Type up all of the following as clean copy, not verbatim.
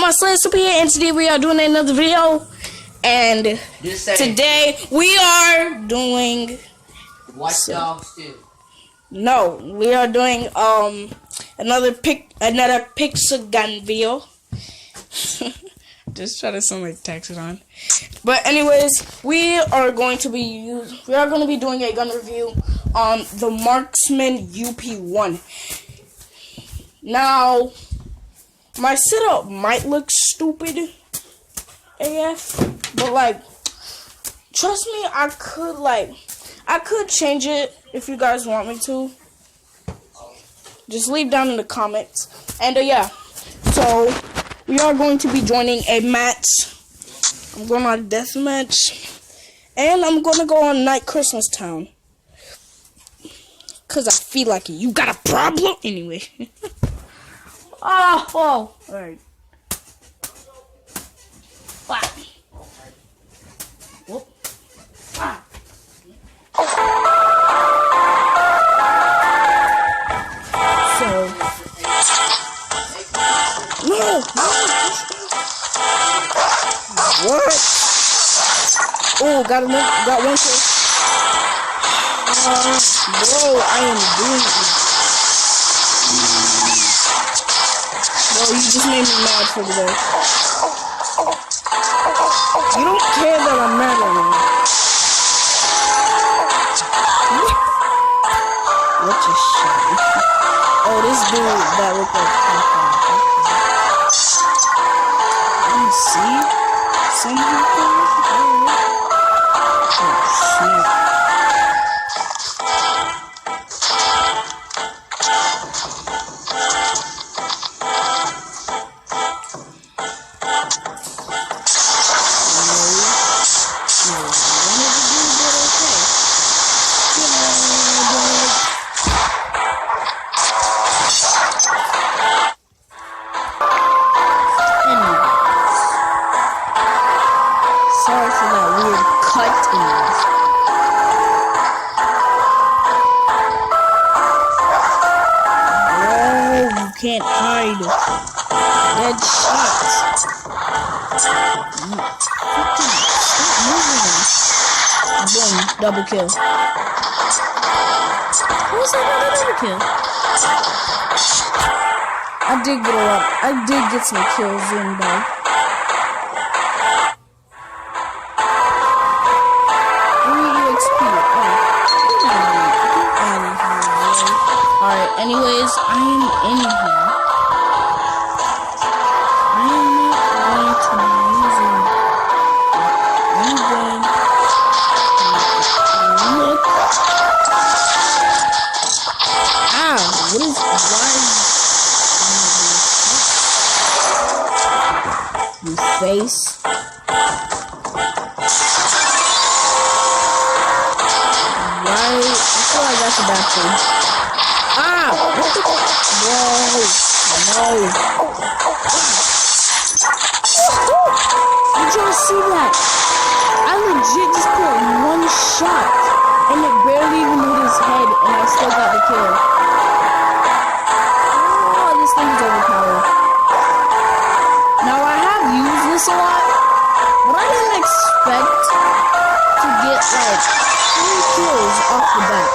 my Slay Super here, and today we are doing another video. And today we are doing Watch Dogs 2. No, we are doing another pixel gun video. Just try to sound like tax it on. But anyways, we are going to be doing a gun review on the Marksman UP1. Now, my setup might look stupid AF, but like, trust me, I could change it if you guys want me to. Just leave down in the comments. And yeah, so we are going to be joining a match. I'm going on a death match, and I'm going to go on Night Christmas Town, cause I feel like it. You got a problem? Anyway. Alright. Wow. Whoop. Ah. So. No. What? Oh, got one kill. Bro, I am doing it. Bro, you just made me mad for today. You don't care that I'm mad right now. What just shot me? Oh, this dude that looked like let me see. Somehow. Oh, snap. Sorry for that weird cut in this. Bro, you can't hide. Dead shots. Stop moving. Boom, double kill. How was that not a double kill? I did get some kills in though. Alright, anyways, I am in here. I am not going to be using any gun. Look. Ow, what is you face? Right, I feel like that's a bad thing. Ah! What the fuck? Bro! No! Did y'all see that? I legit just put one shot, and it barely even hit his head, and I still got the kill. Oh, this thing is overpowered. Now, I have used this a lot, but I didn't expect to get, like, 3 kills off the bat.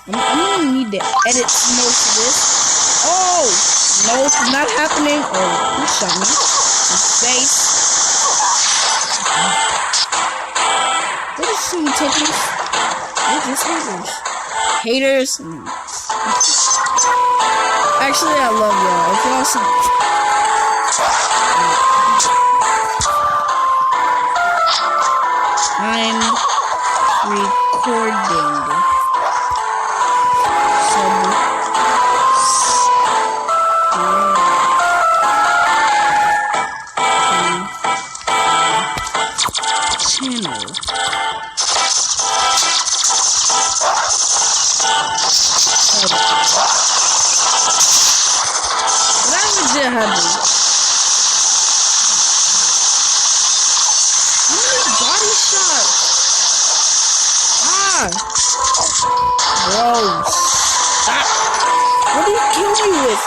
I'm gonna need to edit most of this. Oh! No, it's not happening. Oh, he shot me. His face. They're just shooting tickets. They're just haters. Haters. Actually, I love y'all. If y'all see... I'm recording. Body shots. Bro, stop. What did he kill me with?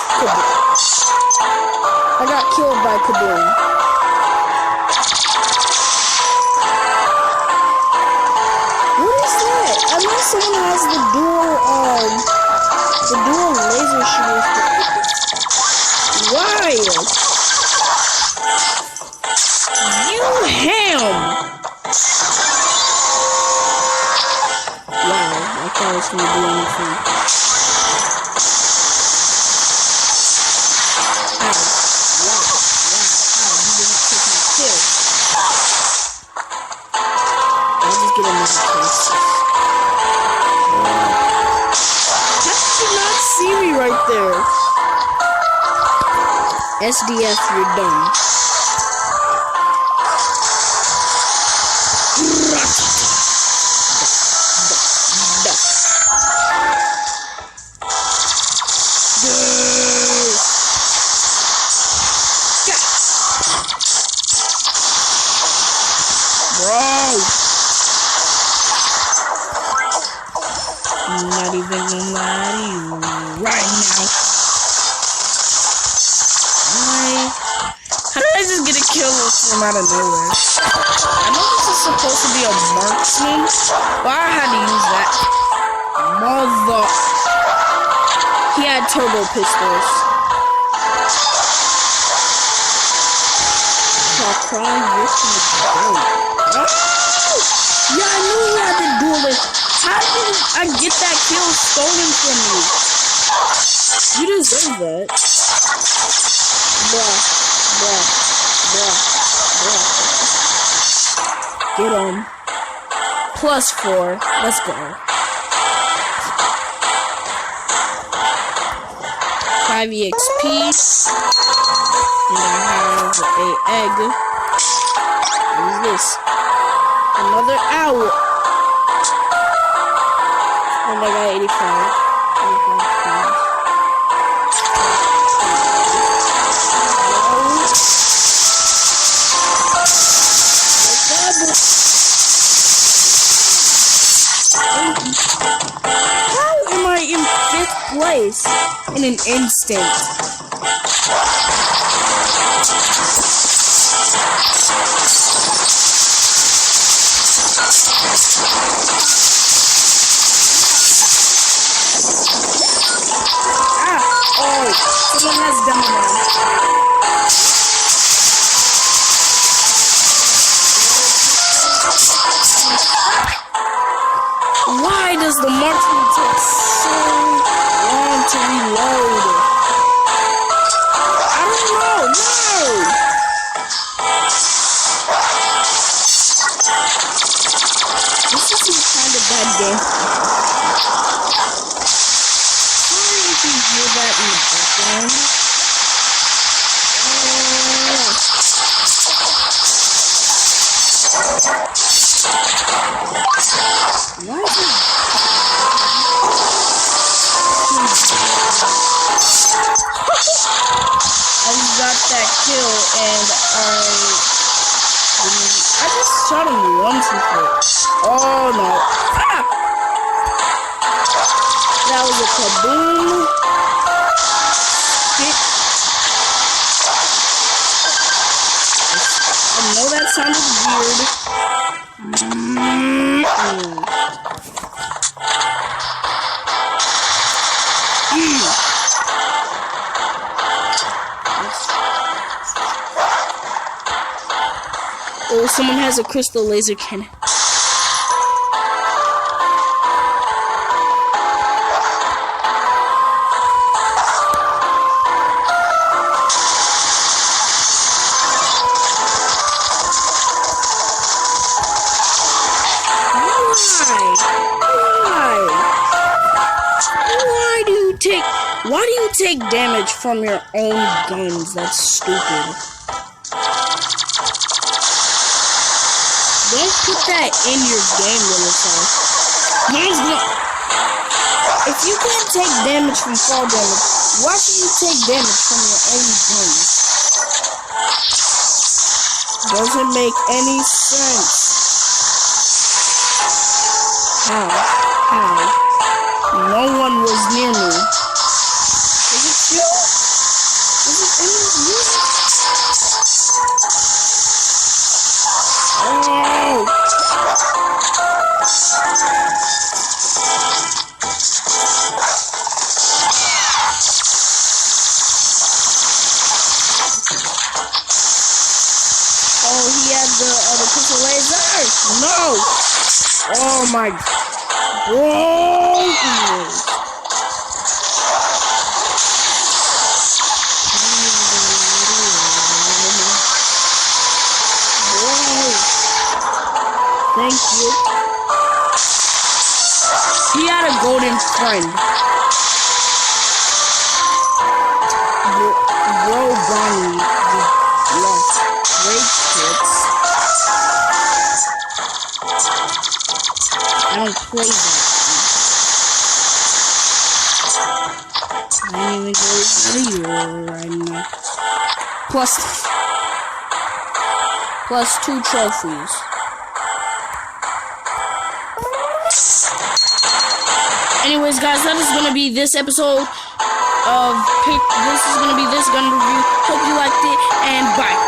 I got killed by Kaboom. What is that? Unless someone has the dual laser shooters. Why? You ham! Wow, I thought it was gonna do anything. Ow. Wow, you didn't take my kill. I'll just get another case. How did you not see me right there? SDF, you're done. I'm not even gonna lie to you right now. How did I just get a kill from out of nowhere? I know this is supposed to be a marksman, but I had to use that. Mother. He had turbo pistols. I'll cry, you're gonna go. Yeah, I knew he had the duelist. How did I get that kill stolen from me? You deserve that. Bruh. Get him. +4. Let's go. 5 EXP. And I have a egg. What is this? Another owl. And I got 85. 85 pounds. How am I in 5th place in an instant? Someone has dynamite. Why does the marksman take so long to reload? I don't know. No! This is kind of bad game. Sorry if you hear that in the background. Why is it? I got that kill and I just shot him once before. Oh no. Ah! That was a kaboom. I know that sounded weird. Oh, someone has a crystal laser cannon. Why do you take damage from your own guns? That's stupid. Don't put that in your game, yourself. Mine's not. If you can't take damage from fall damage, why should you take damage from your own guns? Doesn't make any sense. How? No one was near me. No! Oh my... Bro! Thank you. He had a golden friend. Bro Bonnie just left. Great hits. I don't play that. I ain't even go out of here right now. Plus 2 trophies. Anyways, guys, that is gonna be this episode of This is gonna be this gun review. Hope you liked it, and bye.